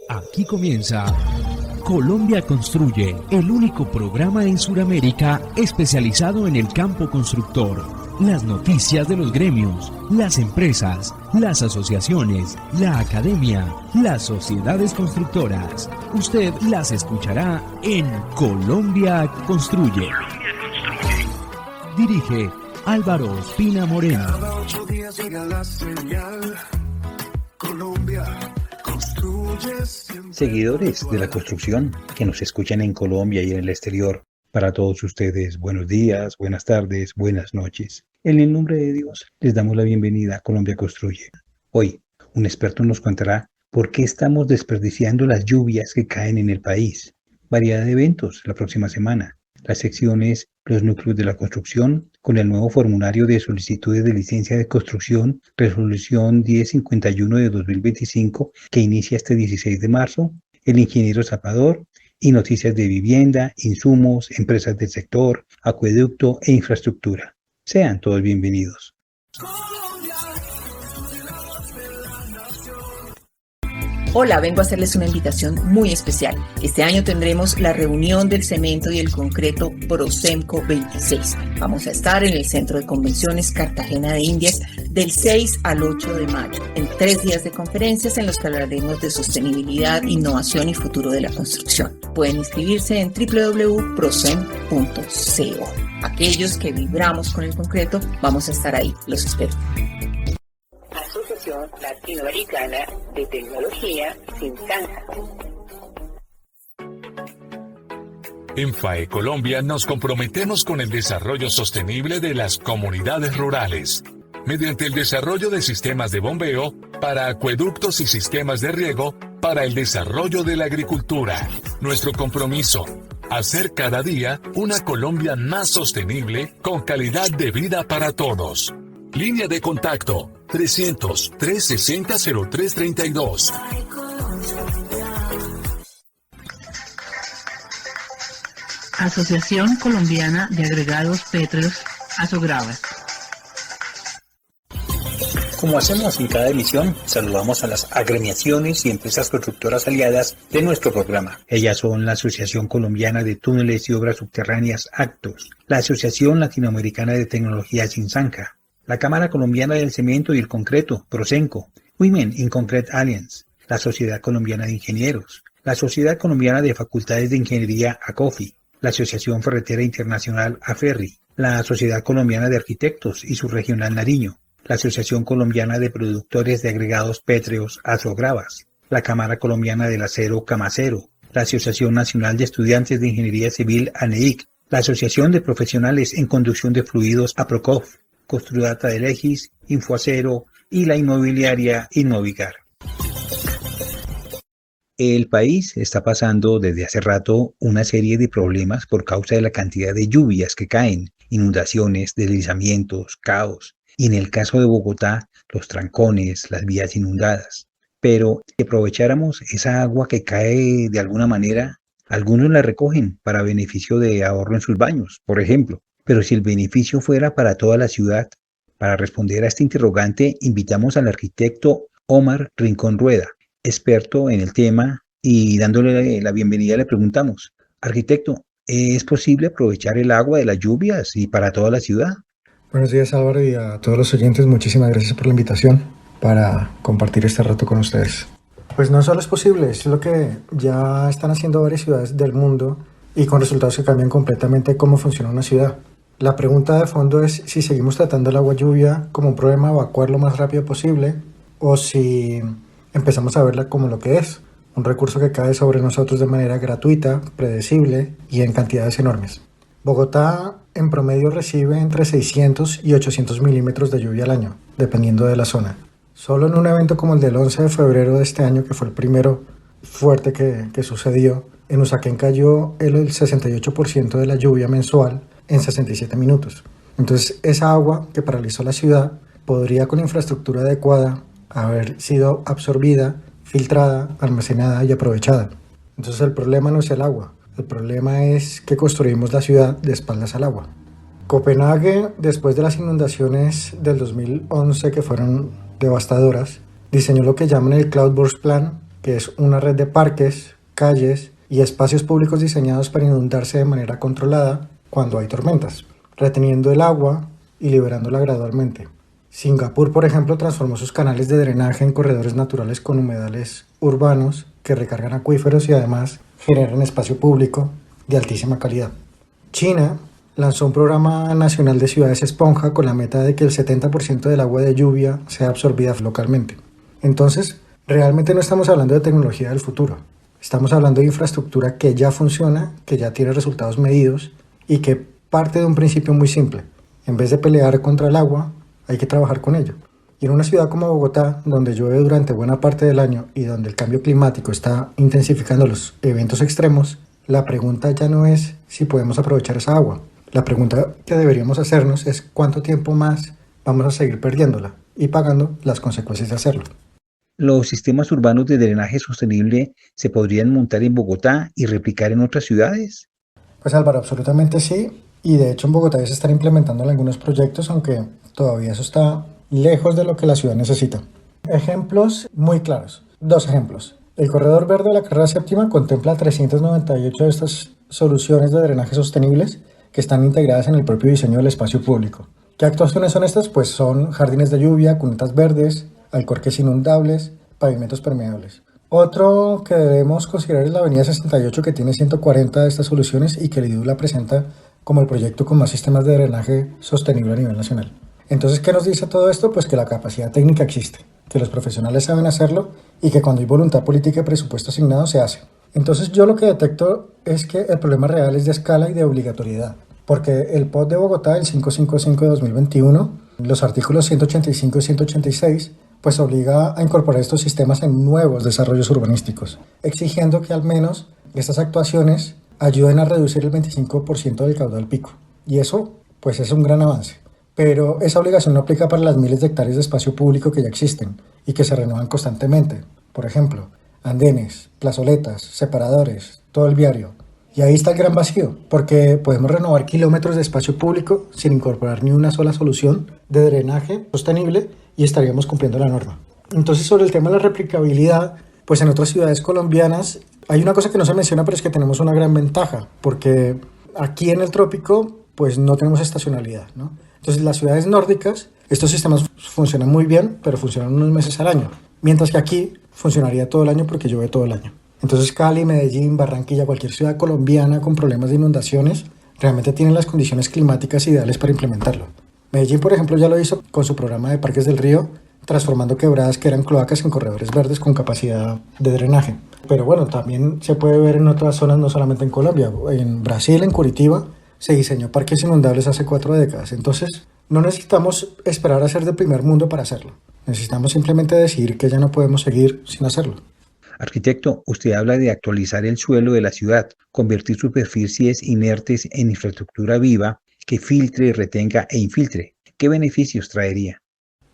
Aquí comienza Colombia Construye, el único programa en Sudamérica especializado en el campo constructor. Las noticias de los gremios, las empresas, las asociaciones, la academia, las sociedades constructoras. Usted las escuchará en Colombia Construye. Dirige Álvaro Ospina Moreno. Cada 8 días llega la señal. Colombia construye siempre. Seguidores de la construcción que nos escuchan en Colombia y en el exterior, para todos ustedes, buenos días, buenas tardes, buenas noches. En el nombre de Dios, les damos la bienvenida a Colombia Construye. Hoy, un experto nos contará por qué estamos desperdiciando las lluvias que caen en el país. Variedad de eventos la próxima semana. Las secciones Los núcleos de la construcción, con el nuevo formulario de solicitudes de licencia de construcción, resolución 1051 de 2025, que inicia este 16 de marzo, el ingeniero zapador y noticias de vivienda, insumos, empresas del sector, acueducto e infraestructura. Sean todos bienvenidos. Hola, vengo a hacerles una invitación muy especial. Este año tendremos la reunión del cemento y el concreto Prosemco 26. Vamos a estar en el Centro de Convenciones Cartagena de Indias del 6 al 8 de mayo, en 3 días de conferencias en los que hablaremos de sostenibilidad, innovación y futuro de la construcción. Pueden inscribirse en www.prosem.co. Aquellos que vibramos con el concreto, vamos a estar ahí. Los espero. Asociación Latinoamericana de Tecnología Sinsanca. En FAE Colombia nos comprometemos con el desarrollo sostenible de las comunidades rurales, mediante el desarrollo de sistemas de bombeo para acueductos y sistemas de riego para el desarrollo de la agricultura. Nuestro compromiso: hacer cada día una Colombia más sostenible con calidad de vida para todos. Línea de contacto 300-360-0332. Asociación Colombiana de Agregados Pétreos, Asogravas. Como hacemos en cada emisión, saludamos a las agremiaciones y empresas constructoras aliadas de nuestro programa. Ellas son la Asociación Colombiana de Túneles y Obras Subterráneas, ACTOS, la Asociación Latinoamericana de Tecnología Sinsanca, la Cámara Colombiana del Cemento y el Concreto, Prosemco, Women in Concrete Alliance, la Sociedad Colombiana de Ingenieros, la Sociedad Colombiana de Facultades de Ingeniería, ACOFI, la Asociación Ferretera Internacional, AFERRI, la Sociedad Colombiana de Arquitectos y su regional Nariño, la Asociación Colombiana de Productores de Agregados Pétreos, ASOGRAVAS, la Cámara Colombiana del Acero, CAMACERO, la Asociación Nacional de Estudiantes de Ingeniería Civil, ANEIC, la Asociación de Profesionales en Conducción de Fluidos, APROCOF, Construdata de Legis, Infoacero y la inmobiliaria Inmovicar. El país está pasando desde hace rato una serie de problemas por causa de la cantidad de lluvias que caen, inundaciones, deslizamientos, caos, y en el caso de Bogotá, los trancones, las vías inundadas. Pero si aprovecháramos esa agua que cae de alguna manera, algunos la recogen para beneficio de ahorro en sus baños, por ejemplo. Pero si el beneficio fuera para toda la ciudad, para responder a este interrogante, invitamos al arquitecto Omar Rincón Rueda, experto en el tema, y dándole la bienvenida le preguntamos: arquitecto, ¿es posible aprovechar el agua de las lluvias y para toda la ciudad? Buenos días, Álvaro, y a todos los oyentes, muchísimas gracias por la invitación para compartir este rato con ustedes. Pues no solo es posible, es lo que ya están haciendo varias ciudades del mundo y con resultados que cambian completamente cómo funciona una ciudad. La pregunta de fondo es si seguimos tratando el agua lluvia como un problema, evacuar lo más rápido posible, o si empezamos a verla como lo que es, un recurso que cae sobre nosotros de manera gratuita, predecible y en cantidades enormes. Bogotá en promedio recibe entre 600 y 800 milímetros de lluvia al año, dependiendo de la zona. Solo en un evento como el del 11 de febrero de este año, que fue el primero fuerte que sucedió, en Usaquén cayó el 68% de la lluvia mensual en 67 minutos. Entonces, esa agua que paralizó la ciudad podría, con infraestructura adecuada, haber sido absorbida, filtrada, almacenada y aprovechada. Entonces, el problema no es el agua, el problema es que construimos la ciudad de espaldas al agua. Copenhague, después de las inundaciones del 2011 que fueron devastadoras, diseñó lo que llaman el Cloudburst Plan, que es una red de parques, calles y espacios públicos diseñados para inundarse de manera controlada cuando hay tormentas, reteniendo el agua y liberándola gradualmente. Singapur, por ejemplo, transformó sus canales de drenaje en corredores naturales con humedales urbanos que recargan acuíferos y además generan espacio público de altísima calidad. China lanzó un programa nacional de ciudades esponja con la meta de que el 70% del agua de lluvia sea absorbida localmente. Entonces, realmente no estamos hablando de tecnología del futuro. Estamos hablando de infraestructura que ya funciona, que ya tiene resultados medidos y que parte de un principio muy simple. En vez de pelear contra el agua, hay que trabajar con ello. Y en una ciudad como Bogotá, donde llueve durante buena parte del año y donde el cambio climático está intensificando los eventos extremos, la pregunta ya no es si podemos aprovechar esa agua. La pregunta que deberíamos hacernos es cuánto tiempo más vamos a seguir perdiéndola y pagando las consecuencias de hacerlo. ¿Los sistemas urbanos de drenaje sostenible se podrían montar en Bogotá y replicar en otras ciudades? Pues Álvaro, absolutamente sí. Y de hecho en Bogotá ya se están implementando algunos proyectos, aunque todavía eso está lejos de lo que la ciudad necesita. Ejemplos muy claros. 2 ejemplos. El Corredor Verde de la Carrera Séptima contempla 398 de estas soluciones de drenaje sostenibles que están integradas en el propio diseño del espacio público. ¿Qué actuaciones son estas? Pues son jardines de lluvia, cunetas verdes, alcorques inundables, pavimentos permeables. Otro que debemos considerar es la Avenida 68, que tiene 140 de estas soluciones y que el IDU la presenta como el proyecto con más sistemas de drenaje sostenible a nivel nacional. Entonces, ¿qué nos dice todo esto? Pues que la capacidad técnica existe, que los profesionales saben hacerlo y que cuando hay voluntad política y presupuesto asignado se hace. Entonces yo lo que detecto es que el problema real es de escala y de obligatoriedad, porque el POT de Bogotá, el 555 de 2021, los artículos 185 y 186, pues obliga a incorporar estos sistemas en nuevos desarrollos urbanísticos, exigiendo que al menos estas actuaciones ayuden a reducir el 25% del caudal pico. Y eso, pues es un gran avance. Pero esa obligación no aplica para las miles de hectáreas de espacio público que ya existen y que se renuevan constantemente. Por ejemplo, andenes, plazoletas, separadores, todo el viario. Y ahí está el gran vacío, porque podemos renovar kilómetros de espacio público sin incorporar ni una sola solución de drenaje sostenible y estaríamos cumpliendo la norma. Entonces, sobre el tema de la replicabilidad, pues en otras ciudades colombianas hay una cosa que no se menciona, pero es que tenemos una gran ventaja, porque aquí en el trópico pues no tenemos estacionalidad, ¿no? Entonces, las ciudades nórdicas, estos sistemas funcionan muy bien, pero funcionan unos meses al año, mientras que aquí funcionaría todo el año porque llueve todo el año. Entonces Cali, Medellín, Barranquilla, cualquier ciudad colombiana con problemas de inundaciones realmente tienen las condiciones climáticas ideales para implementarlo. Medellín, por ejemplo, ya lo hizo con su programa de Parques del Río, transformando quebradas que eran cloacas en corredores verdes con capacidad de drenaje. Pero bueno, también se puede ver en otras zonas, no solamente en Colombia. En Brasil, en Curitiba, se diseñó parques inundables hace 4 décadas. Entonces, no necesitamos esperar a ser de primer mundo para hacerlo. Necesitamos simplemente decidir que ya no podemos seguir sin hacerlo. Arquitecto, usted habla de actualizar el suelo de la ciudad, convertir superficies inertes en infraestructura viva que filtre, retenga e infiltre. ¿Qué beneficios traería?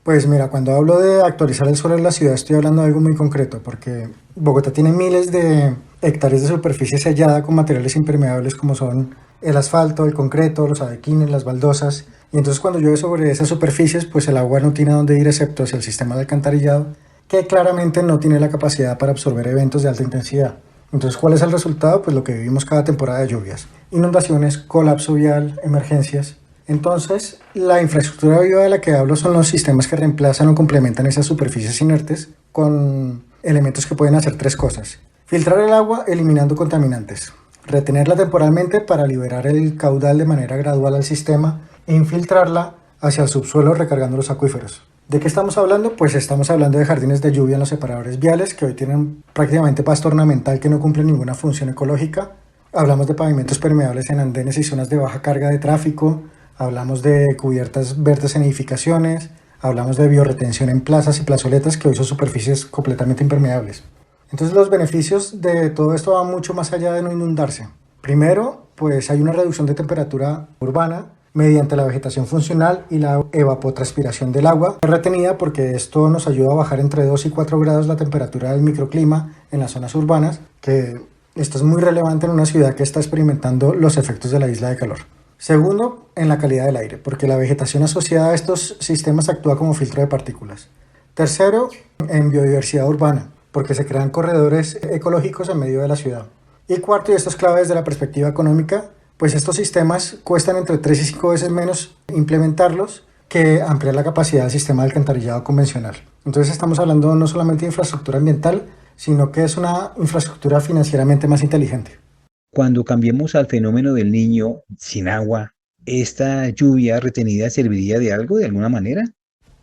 Pues mira, cuando hablo de actualizar el suelo de la ciudad estoy hablando de algo muy concreto, porque Bogotá tiene miles de hectáreas de superficie sellada con materiales impermeables como son el asfalto, el concreto, los adoquines, las baldosas, y entonces cuando llueve sobre esas superficies, pues el agua no tiene a dónde ir excepto hacia el sistema de alcantarillado, que claramente no tiene la capacidad para absorber eventos de alta intensidad. Entonces, ¿cuál es el resultado? Pues lo que vivimos cada temporada de lluvias: inundaciones, colapso vial, emergencias. Entonces, la infraestructura viva de la que hablo son los sistemas que reemplazan o complementan esas superficies inertes con elementos que pueden hacer 3 cosas: filtrar el agua eliminando contaminantes, retenerla temporalmente para liberar el caudal de manera gradual al sistema e infiltrarla hacia el subsuelo recargando los acuíferos. ¿De qué estamos hablando? Pues estamos hablando de jardines de lluvia en los separadores viales, que hoy tienen prácticamente pasto ornamental que no cumple ninguna función ecológica. Hablamos de pavimentos permeables en andenes y zonas de baja carga de tráfico. Hablamos de cubiertas verdes en edificaciones. Hablamos de biorretención en plazas y plazoletas, que hoy son superficies completamente impermeables. Entonces los beneficios de todo esto van mucho más allá de no inundarse. Primero, pues hay una reducción de temperatura urbana mediante la vegetación funcional y la evapotranspiración del agua retenida, porque esto nos ayuda a bajar entre 2 y 4 grados la temperatura del microclima en las zonas urbanas, que esto es muy relevante en una ciudad que está experimentando los efectos de la isla de calor. Segundo, en la calidad del aire, porque la vegetación asociada a estos sistemas actúa como filtro de partículas. Tercero, en biodiversidad urbana, porque se crean corredores ecológicos en medio de la ciudad. Y cuarto, y esto es clave desde la perspectiva económica, pues estos sistemas cuestan entre 3 y 5 veces menos implementarlos que ampliar la capacidad del sistema de alcantarillado convencional. Entonces estamos hablando no solamente de infraestructura ambiental, sino que es una infraestructura financieramente más inteligente. Cuando cambiemos al fenómeno del Niño sin agua, ¿esta lluvia retenida serviría de algo de alguna manera?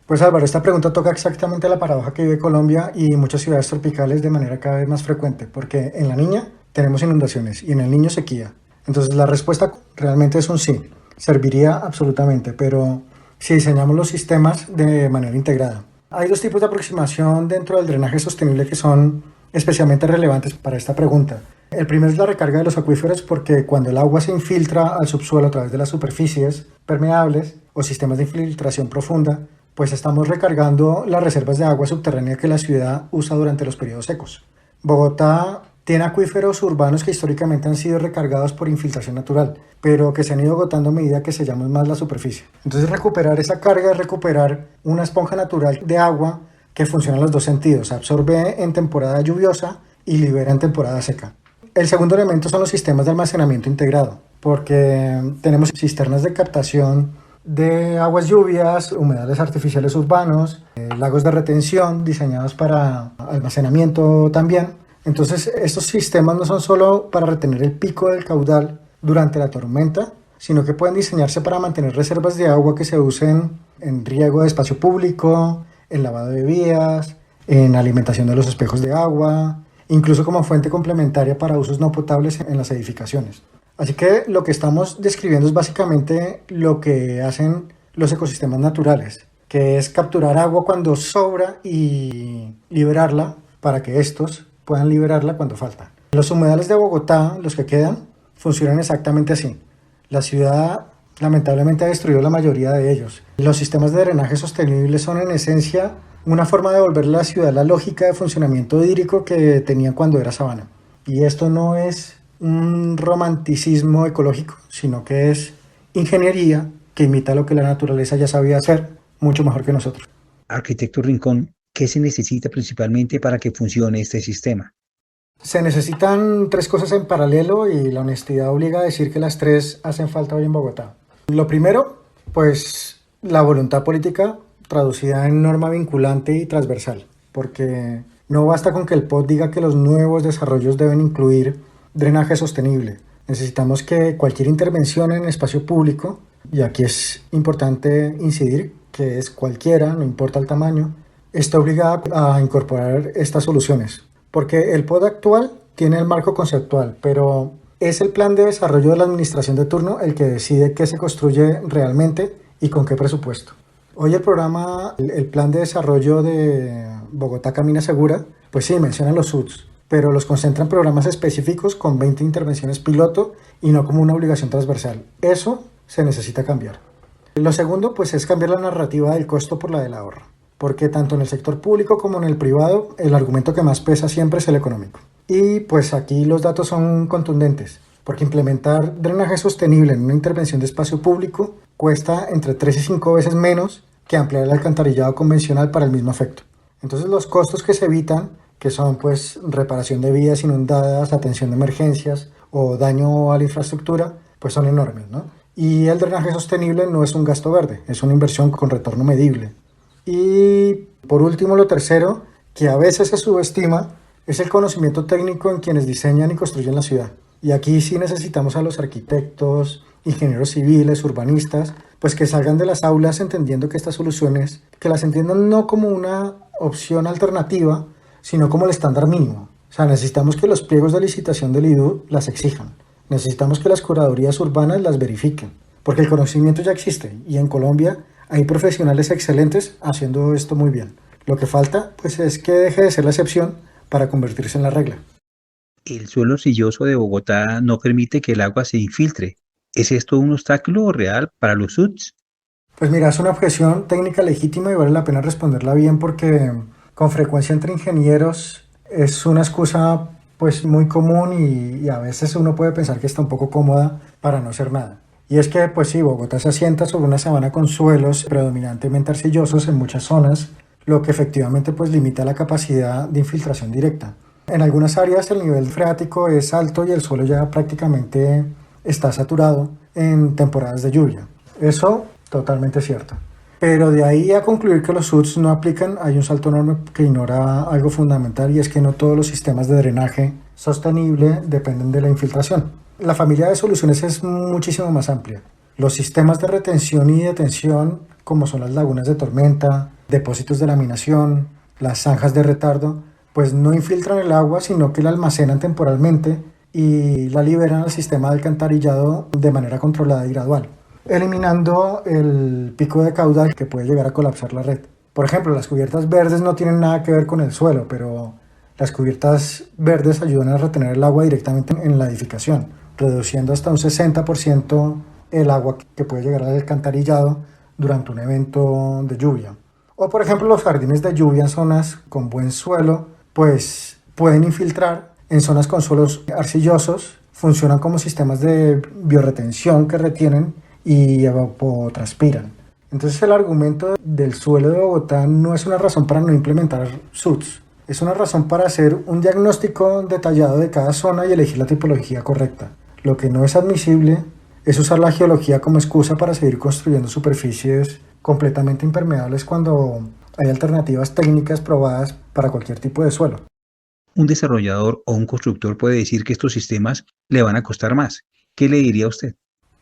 Pues Álvaro, esta pregunta toca exactamente la paradoja que vive Colombia y muchas ciudades tropicales de manera cada vez más frecuente, porque en la Niña tenemos inundaciones y en el Niño sequía. Entonces la respuesta realmente es un sí, serviría absolutamente, pero si diseñamos los sistemas de manera integrada. Hay dos tipos de aproximación dentro del drenaje sostenible que son especialmente relevantes para esta pregunta. El primero es la recarga de los acuíferos, porque cuando el agua se infiltra al subsuelo a través de las superficies permeables o sistemas de infiltración profunda, pues estamos recargando las reservas de agua subterránea que la ciudad usa durante los periodos secos. Bogotá tiene acuíferos urbanos que históricamente han sido recargados por infiltración natural, pero que se han ido agotando a medida que sellamos más la superficie. Entonces recuperar esa carga es recuperar una esponja natural de agua que funciona en los dos sentidos, absorbe en temporada lluviosa y libera en temporada seca. El segundo elemento son los sistemas de almacenamiento integrado, porque tenemos cisternas de captación de aguas lluvias, humedales artificiales urbanos, lagos de retención diseñados para almacenamiento también. Entonces estos sistemas no son solo para retener el pico del caudal durante la tormenta, sino que pueden diseñarse para mantener reservas de agua que se usen en riego de espacio público, en lavado de vías, en alimentación de los espejos de agua, incluso como fuente complementaria para usos no potables en las edificaciones. Así que lo que estamos describiendo es básicamente lo que hacen los ecosistemas naturales, que es capturar agua cuando sobra y liberarla para que estos puedan liberarla cuando falta. Los humedales de Bogotá, los que quedan, funcionan exactamente así. La ciudad lamentablemente ha destruido la mayoría de ellos. Los sistemas de drenaje sostenible son en esencia una forma de devolverle a la ciudad la lógica de funcionamiento hídrico que tenía cuando era sabana. Y esto no es un romanticismo ecológico, sino que es ingeniería que imita lo que la naturaleza ya sabía hacer mucho mejor que nosotros. Arquitecto Rincón, ¿qué se necesita principalmente para que funcione este sistema? Se necesitan 3 cosas en paralelo y la honestidad obliga a decir que las 3 hacen falta hoy en Bogotá. Lo primero, pues la voluntad política traducida en norma vinculante y transversal, porque no basta con que el POT diga que los nuevos desarrollos deben incluir drenaje sostenible. Necesitamos que cualquier intervención en espacio público, y aquí es importante incidir que es cualquiera, no importa el tamaño, está obligada a incorporar estas soluciones, porque el POT actual tiene el marco conceptual, pero es el plan de desarrollo de la administración de turno el que decide qué se construye realmente y con qué presupuesto. Hoy el programa, el plan de desarrollo de Bogotá Camina Segura, pues sí, menciona los SUTs, pero los concentra en programas específicos con 20 intervenciones piloto y no como una obligación transversal. Eso se necesita cambiar. Lo segundo, pues es cambiar la narrativa del costo por la del ahorro, porque tanto en el sector público como en el privado, el argumento que más pesa siempre es el económico. Y pues aquí los datos son contundentes, porque implementar drenaje sostenible en una intervención de espacio público cuesta entre 3 y 5 veces menos que ampliar el alcantarillado convencional para el mismo efecto. Entonces los costos que se evitan, que son pues reparación de vías inundadas, atención de emergencias o daño a la infraestructura, pues son enormes, ¿no? Y el drenaje sostenible no es un gasto verde, es una inversión con retorno medible. Y por último, lo tercero, que a veces se subestima, es el conocimiento técnico en quienes diseñan y construyen la ciudad. Y aquí sí necesitamos a los arquitectos, ingenieros civiles, urbanistas, pues que salgan de las aulas entendiendo que estas soluciones, que las entiendan no como una opción alternativa, sino como el estándar mínimo. O sea, necesitamos que los pliegos de licitación del IDU las exijan. Necesitamos que las curadurías urbanas las verifiquen, porque el conocimiento ya existe y en Colombia hay profesionales excelentes haciendo esto muy bien. Lo que falta, pues, es que deje de ser la excepción para convertirse en la regla. El suelo silloso de Bogotá no permite que el agua se infiltre. ¿Es esto un obstáculo real para los SUTs? Pues mira, es una objeción técnica legítima y vale la pena responderla bien porque con frecuencia entre ingenieros es una excusa pues muy común y a veces uno puede pensar que está un poco cómoda para no hacer nada. Y es que, pues sí, Bogotá se asienta sobre una sabana con suelos predominantemente arcillosos en muchas zonas, lo que efectivamente pues limita la capacidad de infiltración directa. En algunas áreas el nivel freático es alto y el suelo ya prácticamente está saturado en temporadas de lluvia. Eso totalmente cierto. Pero de ahí a concluir que los SUDS no aplican, hay un salto enorme que ignora algo fundamental, y es que no todos los sistemas de drenaje sostenible dependen de la infiltración. La familia de soluciones es muchísimo más amplia. Los sistemas de retención y detención, como son las lagunas de tormenta, depósitos de laminación, las zanjas de retardo, pues no infiltran el agua, sino que la almacenan temporalmente y la liberan al sistema de alcantarillado de manera controlada y gradual, eliminando el pico de caudal que puede llegar a colapsar la red. Por ejemplo, las cubiertas verdes no tienen nada que ver con el suelo, pero las cubiertas verdes ayudan a retener el agua directamente en la edificación, reduciendo hasta un 60% el agua que puede llegar al alcantarillado durante un evento de lluvia. O por ejemplo, los jardines de lluvia en zonas con buen suelo pues pueden infiltrar. En zonas con suelos arcillosos funcionan como sistemas de biorretención que retienen y evapotranspiran. Entonces el argumento del suelo de Bogotá no es una razón para no implementar SUDS, es una razón para hacer un diagnóstico detallado de cada zona y elegir la tipología correcta. Lo que no es admisible es usar la geología como excusa para seguir construyendo superficies completamente impermeables cuando hay alternativas técnicas probadas para cualquier tipo de suelo. Un desarrollador o un constructor puede decir que estos sistemas le van a costar más. ¿Qué le diría a usted?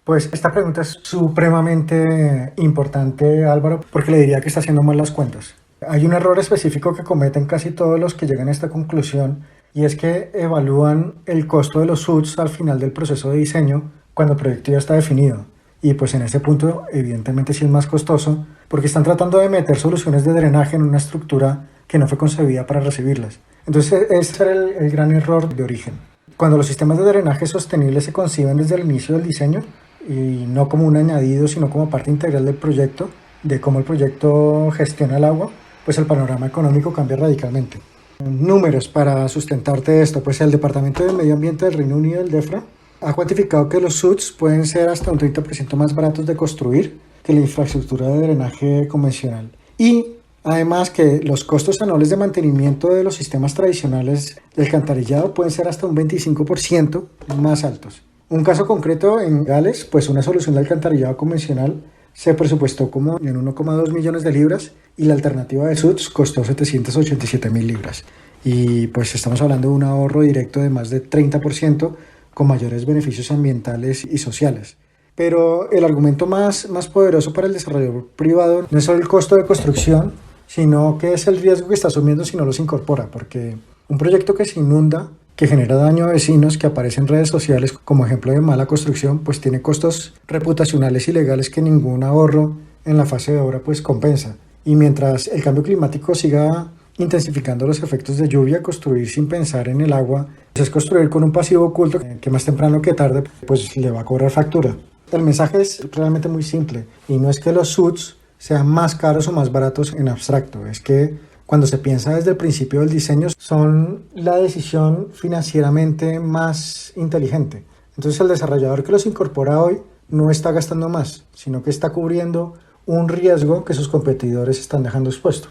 Pues esta pregunta es supremamente importante, Álvaro, porque le diría que está haciendo mal las cuentas. Hay un error específico que cometen casi todos los que llegan a esta conclusión, y es que evalúan el costo de los SUDS al final del proceso de diseño cuando el proyecto ya está definido. Y pues en ese punto evidentemente sí es más costoso, porque están tratando de meter soluciones de drenaje en una estructura que no fue concebida para recibirlas. Entonces ese era el gran error de origen. Cuando los sistemas de drenaje sostenibles se conciben desde el inicio del diseño, y no como un añadido, sino como parte integral del proyecto, de cómo el proyecto gestiona el agua, pues el panorama económico cambia radicalmente. Números para sustentarte esto, pues el Departamento de Medio Ambiente del Reino Unido, el DEFRA, ha cuantificado que los SUDS pueden ser hasta un 30% más baratos de construir que la infraestructura de drenaje convencional. Y además que los costos anuales de mantenimiento de los sistemas tradicionales del alcantarillado pueden ser hasta un 25% más altos. Un caso concreto en Gales, pues una solución de alcantarillado convencional se presupuestó como en 1,2 millones de libras y la alternativa de SUDS costó 787.000 libras. Y pues estamos hablando de un ahorro directo de más de 30% con mayores beneficios ambientales y sociales. Pero el argumento más poderoso para el desarrollador privado no es solo el costo de construcción, sino que es el riesgo que está asumiendo si no los incorpora, porque un proyecto que se inunda, que genera daño a vecinos, que aparece en redes sociales como ejemplo de mala construcción, pues tiene costos reputacionales y legales que ningún ahorro en la fase de obra pues compensa. Y mientras el cambio climático siga intensificando los efectos de lluvia, construir sin pensar en el agua pues es construir con un pasivo oculto que más temprano que tarde pues le va a cobrar factura. El mensaje es realmente muy simple, y no es que los SUDS sean más caros o más baratos en abstracto, es que cuando se piensa desde el principio del diseño son la decisión financieramente más inteligente. Entonces el desarrollador que los incorpora hoy no está gastando más, sino que está cubriendo un riesgo que sus competidores están dejando expuesto.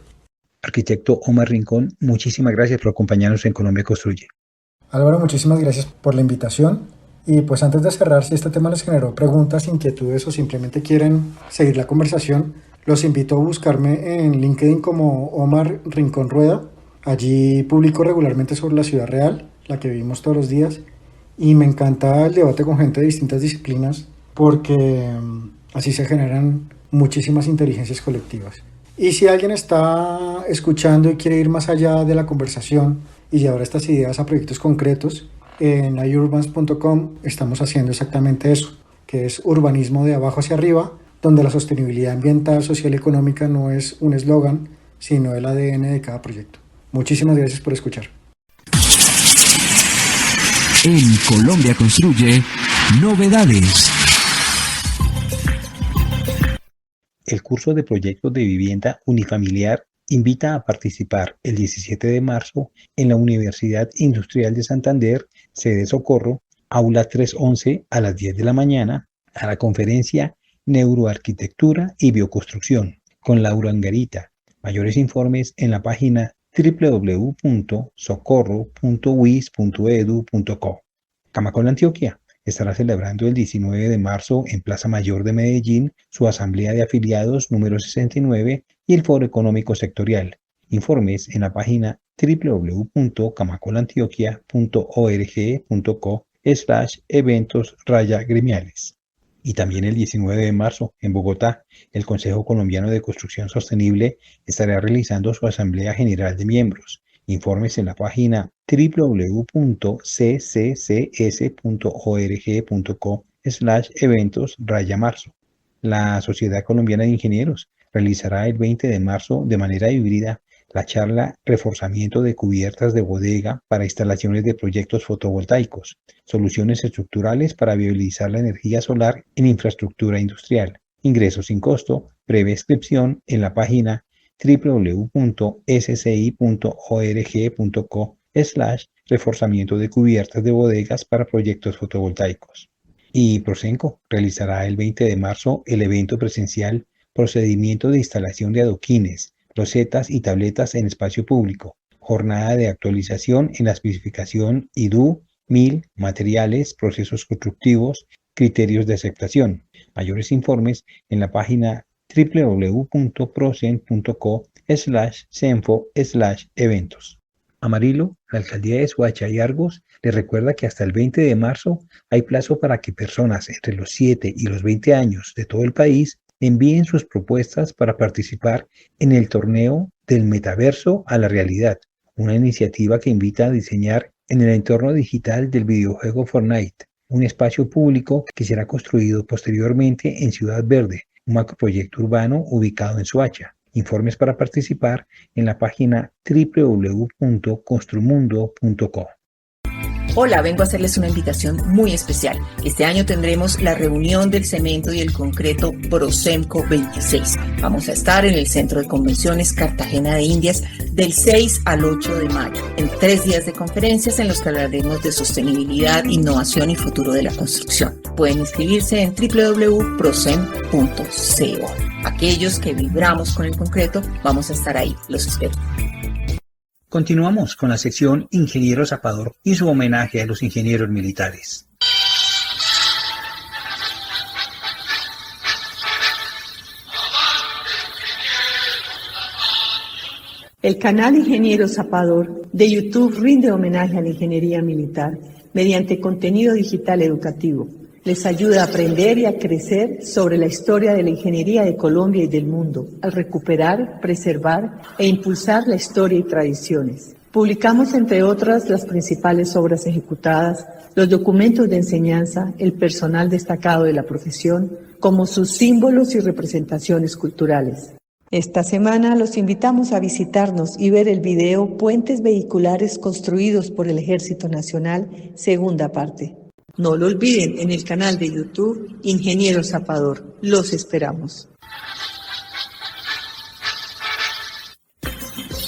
Arquitecto Omar Rincón, muchísimas gracias por acompañarnos en Colombia Construye. Álvaro, muchísimas gracias por la invitación. Y pues antes de cerrar, si este tema les generó preguntas, inquietudes o simplemente quieren seguir la conversación, los invito a buscarme en LinkedIn como Omar Rincón Rueda. Allí publico regularmente sobre la ciudad real, la que vivimos todos los días, y me encanta el debate con gente de distintas disciplinas porque así se generan muchísimas inteligencias colectivas. Y si alguien está escuchando y quiere ir más allá de la conversación y llevar estas ideas a proyectos concretos, en iurbans.com estamos haciendo exactamente eso, que es urbanismo de abajo hacia arriba, donde la sostenibilidad ambiental, social y económica no es un eslogan, sino el ADN de cada proyecto. Muchísimas gracias por escuchar. En Colombia Construye, novedades. El curso de proyectos de vivienda unifamiliar invita a participar el 17 de marzo en la Universidad Industrial de Santander, sede Socorro, aula 311 a las 10 de la mañana, a la conferencia Neuroarquitectura y Bioconstrucción, con Laura Angarita, Mayores informes en la página www.socorro.wis.edu.co. Camacol, Antioquia, estará celebrando el 19 de marzo en Plaza Mayor de Medellín su Asamblea de Afiliados número 69 y el Foro Económico Sectorial. Informes en la página www.camacolantioquia.org.co/eventos-gremiales. Y también el 19 de marzo, en Bogotá, el Consejo Colombiano de Construcción Sostenible estará realizando su Asamblea General de Miembros. Informes en la página www.cccs.org.co/eventos-marzo. La Sociedad Colombiana de Ingenieros realizará el 20 de marzo de manera híbrida la charla Reforzamiento de cubiertas de bodega para instalaciones de proyectos fotovoltaicos, soluciones estructurales para viabilizar la energía solar en infraestructura industrial. Ingresos sin costo, breve inscripción en la página www.sci.org.co/reforzamiento de cubiertas de bodegas para proyectos fotovoltaicos. Y Prosenco realizará el 20 de marzo el evento presencial Procedimiento de instalación de adoquines, losetas y tabletas en espacio público, jornada de actualización en la especificación IDU 1000, materiales, procesos constructivos, criterios de aceptación. Mayores informes en la página www.procen.co/cenfo/eventos. Amarillo, la alcaldía de Soacha y Argos, le recuerda que hasta el 20 de marzo hay plazo para que personas entre los 7 y los 20 años de todo el país envíen sus propuestas para participar en el torneo del metaverso a la realidad, una iniciativa que invita a diseñar en el entorno digital del videojuego Fortnite, un espacio público que será construido posteriormente en Ciudad Verde, un macroproyecto urbano ubicado en Soacha. Informes para participar en la página www.construmundo.co. Hola, vengo a hacerles una invitación muy especial. Este año tendremos la reunión del cemento y el concreto Procemco 26. Vamos a estar en el Centro de Convenciones Cartagena de Indias del 6 al 8 de mayo, en 3 días de conferencias en los que hablaremos de sostenibilidad, innovación y futuro de la construcción. Pueden inscribirse en www.procem.co. Aquellos que vibramos con el concreto, vamos a estar ahí. Los espero. Continuamos con la sección Ingeniero Zapador y su homenaje a los ingenieros militares. El canal Ingeniero Zapador de YouTube rinde homenaje a la ingeniería militar mediante contenido digital educativo. Les ayuda a aprender y a crecer sobre la historia de la ingeniería de Colombia y del mundo, al recuperar, preservar e impulsar la historia y tradiciones. Publicamos, entre otras, las principales obras ejecutadas, los documentos de enseñanza, el personal destacado de la profesión, como sus símbolos y representaciones culturales. Esta semana los invitamos a visitarnos y ver el video Puentes Vehiculares construidos por el Ejército Nacional, segunda parte. No lo olviden, en el canal de YouTube Ingeniero Zapador. Los esperamos.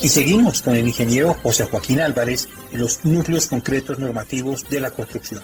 Y seguimos con el ingeniero José Joaquín Álvarez y los núcleos concretos normativos de la construcción.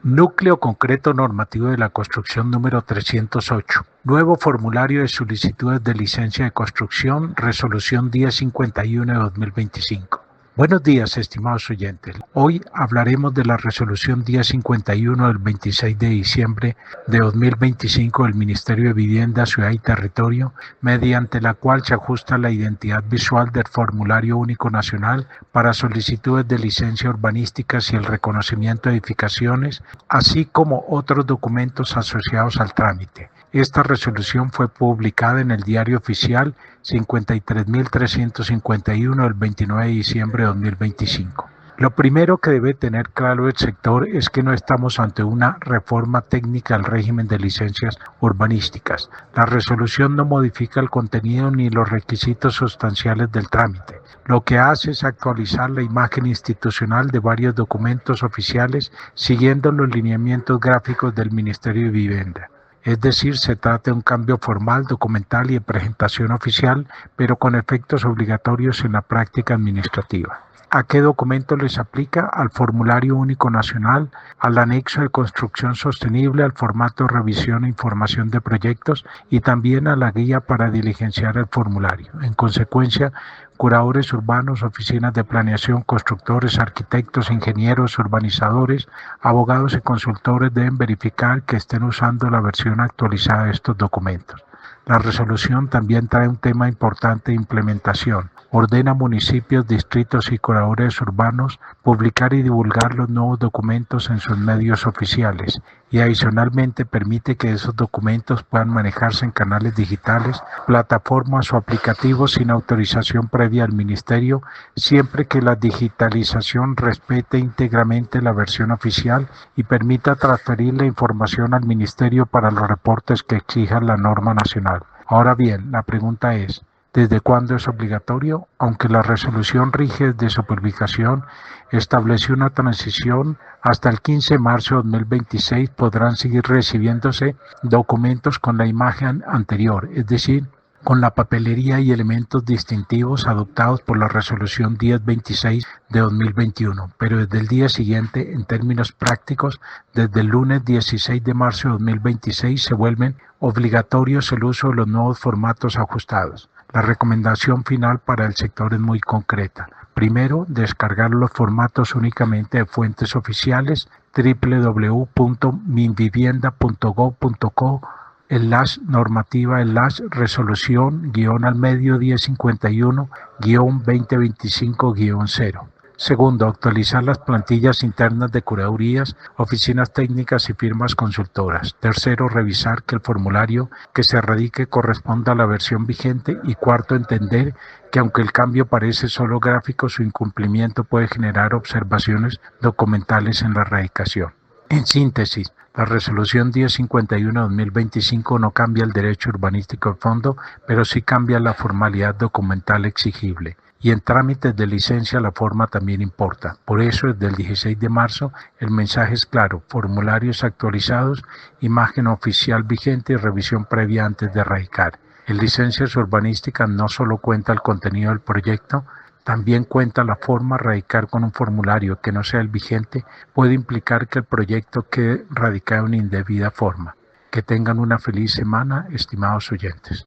Núcleo Concreto Normativo de la Construcción número 308. Nuevo formulario de solicitudes de licencia de construcción, resolución 1051 de 2025. Buenos días, estimados oyentes. Hoy hablaremos de la resolución 1051 del 26 de diciembre de 2025 del Ministerio de Vivienda, Ciudad y Territorio, mediante la cual se ajusta la identidad visual del Formulario Único Nacional para solicitudes de licencia urbanísticas y el reconocimiento de edificaciones, así como otros documentos asociados al trámite. Esta resolución fue publicada en el Diario Oficial 53.351 del 29 de diciembre de 2025. Lo primero que debe tener claro el sector es que no estamos ante una reforma técnica al régimen de licencias urbanísticas. La resolución no modifica el contenido ni los requisitos sustanciales del trámite. Lo que hace es actualizar la imagen institucional de varios documentos oficiales siguiendo los lineamientos gráficos del Ministerio de Vivienda. Es decir, se trata de un cambio formal, documental y de presentación oficial, pero con efectos obligatorios en la práctica administrativa. ¿A qué documento les aplica? Al Formulario Único Nacional, al Anexo de Construcción Sostenible, al formato de revisión e información de proyectos y también a la guía para diligenciar el formulario. En consecuencia, curadores urbanos, oficinas de planeación, constructores, arquitectos, ingenieros, urbanizadores, abogados y consultores deben verificar que estén usando la versión actualizada de estos documentos. La resolución también trae un tema importante de implementación. Ordena a municipios, distritos y curadores urbanos publicar y divulgar los nuevos documentos en sus medios oficiales y adicionalmente permite que esos documentos puedan manejarse en canales digitales, plataformas o aplicativos sin autorización previa al Ministerio, siempre que la digitalización respete íntegramente la versión oficial y permita transferir la información al Ministerio para los reportes que exija la norma nacional. Ahora bien, la pregunta es, ¿desde cuándo es obligatorio? Aunque la resolución rige de su publicación, estableció una transición hasta el 15 de marzo de 2026 podrán seguir recibiéndose documentos con la imagen anterior, es decir, con la papelería y elementos distintivos adoptados por la resolución 1026 de 2021, pero desde el día siguiente, en términos prácticos, desde el lunes 16 de marzo de 2026 se vuelven obligatorios el uso de los nuevos formatos ajustados. La recomendación final para el sector es muy concreta. Primero, descargar los formatos únicamente de fuentes oficiales www.minvivienda.gov.co/resolución-1051-2025-0. Segundo, actualizar las plantillas internas de curadurías, oficinas técnicas y firmas consultoras. Tercero, revisar que el formulario que se radique corresponda a la versión vigente. Y cuarto, entender que aunque el cambio parece solo gráfico, su incumplimiento puede generar observaciones documentales en la radicación. En síntesis, la resolución 1051-2025 no cambia el derecho urbanístico de fondo, pero sí cambia la formalidad documental exigible. Y en trámites de licencia la forma también importa. Por eso, desde el 16 de marzo, el mensaje es claro: formularios actualizados, imagen oficial vigente y revisión previa antes de radicar. En licencias urbanísticas no solo cuenta el contenido del proyecto, también cuenta la forma. Radicar con un formulario que no sea el vigente puede implicar que el proyecto quede radicado en indebida forma. Que tengan una feliz semana, estimados oyentes.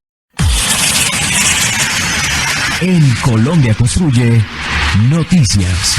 En Colombia Construye, noticias.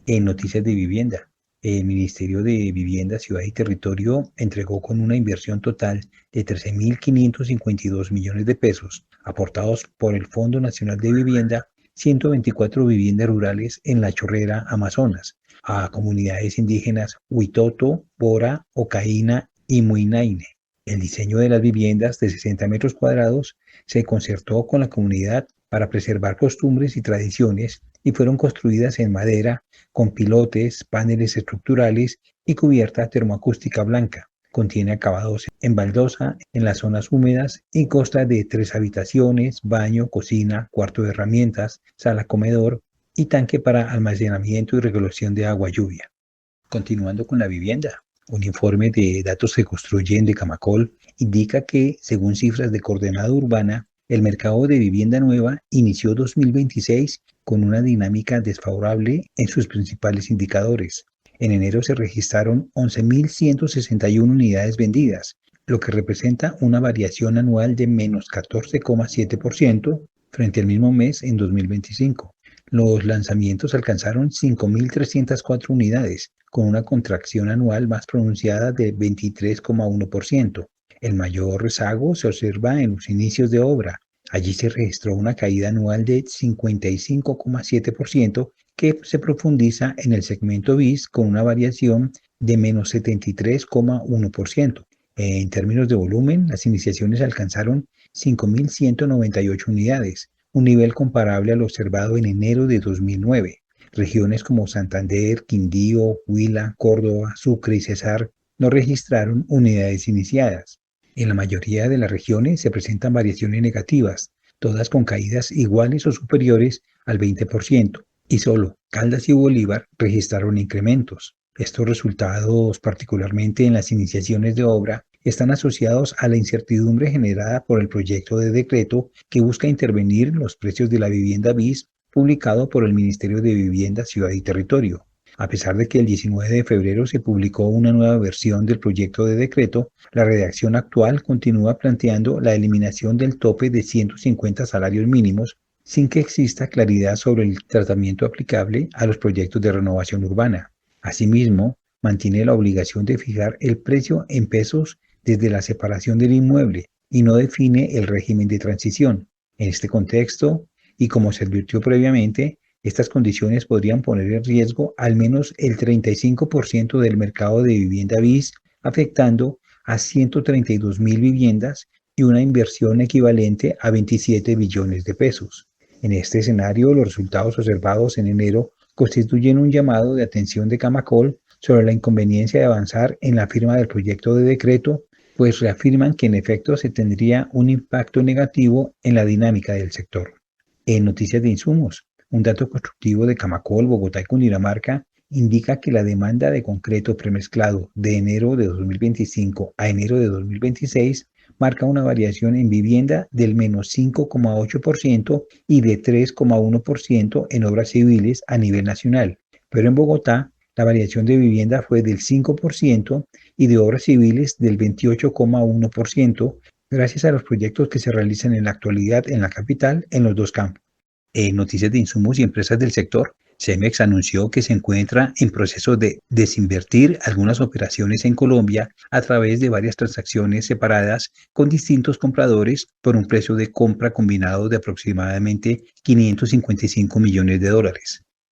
En noticias de vivienda, el Ministerio de Vivienda, Ciudad y Territorio entregó con una inversión total de 13.552 millones de pesos, aportados por el Fondo Nacional de Vivienda, 124 viviendas rurales en La Chorrera, Amazonas, a comunidades indígenas Huitoto, Bora, Ocaína y Muinaine. El diseño de las viviendas de 60 metros cuadrados se concertó con la comunidad para preservar costumbres y tradiciones y fueron construidas en madera, con pilotes, paneles estructurales y cubierta termoacústica blanca. Contiene acabados en baldosa en las zonas húmedas y consta de 3 habitaciones, baño, cocina, cuarto de herramientas, sala comedor y tanque para almacenamiento y regulación de agua lluvia. Continuando con la vivienda. Un informe de datos que construyen de Camacol indica que, según cifras de Coordenada Urbana, el mercado de vivienda nueva inició 2026 con una dinámica desfavorable en sus principales indicadores. En enero se registraron 11.161 unidades vendidas, lo que representa una variación anual de menos 14,7% frente al mismo mes en 2025. Los lanzamientos alcanzaron 5.304 unidades, con una contracción anual más pronunciada de 23,1%. El mayor rezago se observa en los inicios de obra. Allí se registró una caída anual de 55,7% que se profundiza en el segmento BIS con una variación de menos 73,1%. En términos de volumen, las iniciaciones alcanzaron 5.198 unidades, un nivel comparable al observado en enero de 2009. Regiones como Santander, Quindío, Huila, Córdoba, Sucre y Cesar no registraron unidades iniciadas. En la mayoría de las regiones se presentan variaciones negativas, todas con caídas iguales o superiores al 20%, y solo Caldas y Bolívar registraron incrementos. Estos resultados, particularmente en las iniciaciones de obra, están asociados a la incertidumbre generada por el proyecto de decreto que busca intervenir los precios de la vivienda BIS publicado por el Ministerio de Vivienda, Ciudad y Territorio. A pesar de que el 19 de febrero se publicó una nueva versión del proyecto de decreto, la redacción actual continúa planteando la eliminación del tope de 150 salarios mínimos sin que exista claridad sobre el tratamiento aplicable a los proyectos de renovación urbana. Asimismo, mantiene la obligación de fijar el precio en pesos desde la separación del inmueble y no define el régimen de transición. En este contexto, y como se advirtió previamente, estas condiciones podrían poner en riesgo al menos el 35% del mercado de vivienda BIS, afectando a 132.000 viviendas y una inversión equivalente a 27 billones de pesos. En este escenario, los resultados observados en enero constituyen un llamado de atención de Camacol sobre la inconveniencia de avanzar en la firma del proyecto de decreto, pues reafirman que en efecto se tendría un impacto negativo en la dinámica del sector. En noticias de insumos, un dato constructivo de Camacol, Bogotá y Cundinamarca indica que la demanda de concreto premezclado de enero de 2025 a enero de 2026 marca una variación en vivienda del menos 5,8% y de 3,1% en obras civiles a nivel nacional, pero en Bogotá la variación de vivienda fue del 5% y de obras civiles del 28,1%, gracias a los proyectos que se realizan en la actualidad en la capital en los dos campos. En noticias de insumos y empresas del sector, Cemex anunció que se encuentra en proceso de desinvertir algunas operaciones en Colombia a través de varias transacciones separadas con distintos compradores por un precio de compra combinado de aproximadamente $555 millones.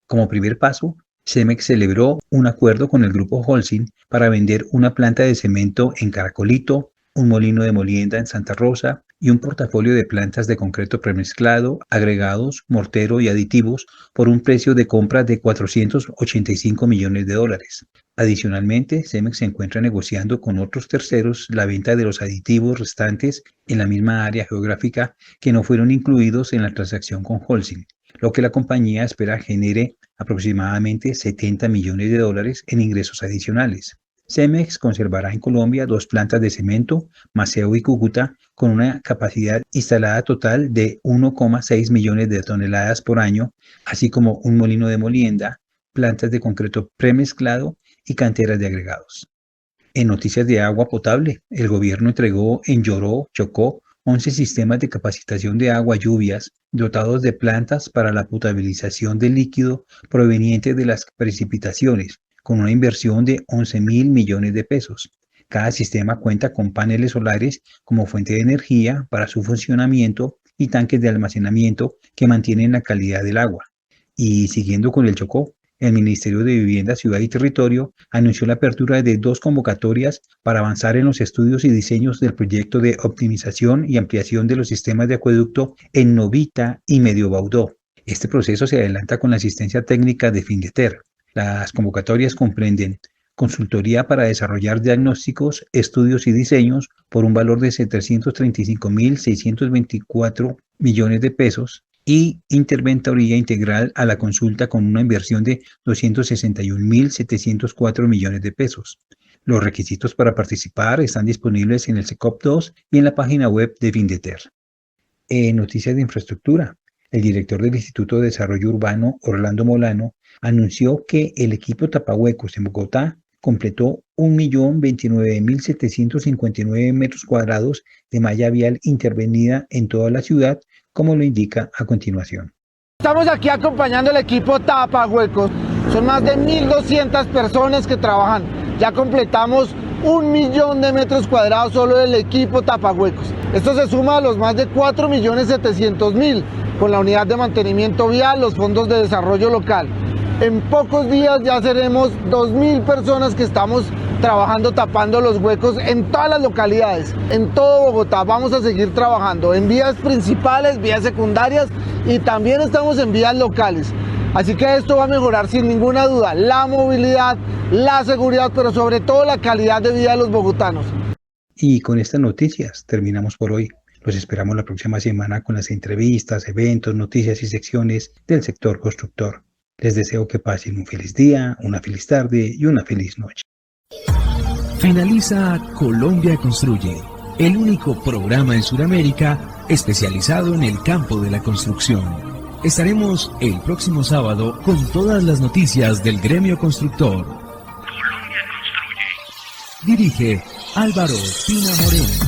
Como primer paso, Cemex celebró un acuerdo con el grupo Holcim para vender una planta de cemento en Caracolito, un molino de molienda en Santa Rosa y un portafolio de plantas de concreto premezclado, agregados, mortero y aditivos por un precio de compra de $485 millones. Adicionalmente, Cemex se encuentra negociando con otros terceros la venta de los aditivos restantes en la misma área geográfica que no fueron incluidos en la transacción con Holcim, lo que la compañía espera genere aproximadamente $70 millones en ingresos adicionales. Cemex conservará en Colombia 2 plantas de cemento, Maceo y Cúcuta, con una capacidad instalada total de 1,6 millones de toneladas por año, así como un molino de molienda, plantas de concreto premezclado y canteras de agregados. En noticias de agua potable, el gobierno entregó en Lloró, Chocó, 11 sistemas de capacitación de agua lluvias dotados de plantas para la potabilización del líquido proveniente de las precipitaciones, con una inversión de 11.000 millones de pesos. Cada sistema cuenta con paneles solares como fuente de energía para su funcionamiento y tanques de almacenamiento que mantienen la calidad del agua. Y siguiendo con el Chocó, el Ministerio de Vivienda, Ciudad y Territorio anunció la apertura de 2 convocatorias para avanzar en los estudios y diseños del proyecto de optimización y ampliación de los sistemas de acueducto en Novita y Medio Baudó. Este proceso se adelanta con la asistencia técnica de Findeter. Las convocatorias comprenden consultoría para desarrollar diagnósticos, estudios y diseños por un valor de 735.624 millones de pesos y interventoría integral a la consulta con una inversión de 261.704 millones de pesos. Los requisitos para participar están disponibles en el SECOP 2 y en la página web de Findeter. En noticias de infraestructura, el director del Instituto de Desarrollo Urbano, Orlando Molano, anunció que el equipo tapahuecos en Bogotá completó 1.029.759 metros cuadrados de malla vial intervenida en toda la ciudad, como lo indica a continuación. Estamos aquí acompañando al equipo tapahuecos. Son más de 1.200 personas que trabajan. Ya completamos 1.000.000 de metros cuadrados solo del equipo tapahuecos. Esto se suma a los más de 4.700.000 con la unidad de mantenimiento vial, los fondos de desarrollo local. En pocos días ya seremos 2.000 personas que estamos trabajando tapando los huecos en todas las localidades, en todo Bogotá. Vamos a seguir trabajando en vías principales, vías secundarias y también estamos en vías locales. Así que esto va a mejorar sin ninguna duda la movilidad, la seguridad, pero sobre todo la calidad de vida de los bogotanos. Y con estas noticias terminamos por hoy. Los esperamos la próxima semana con las entrevistas, eventos, noticias y secciones del sector constructor. Les deseo que pasen un feliz día, una feliz tarde y una feliz noche. Finaliza Colombia Construye, el único programa en Sudamérica especializado en el campo de la construcción. Estaremos el próximo sábado con todas las noticias del gremio constructor. Colombia Construye. Dirige Álvaro Pina Moreno.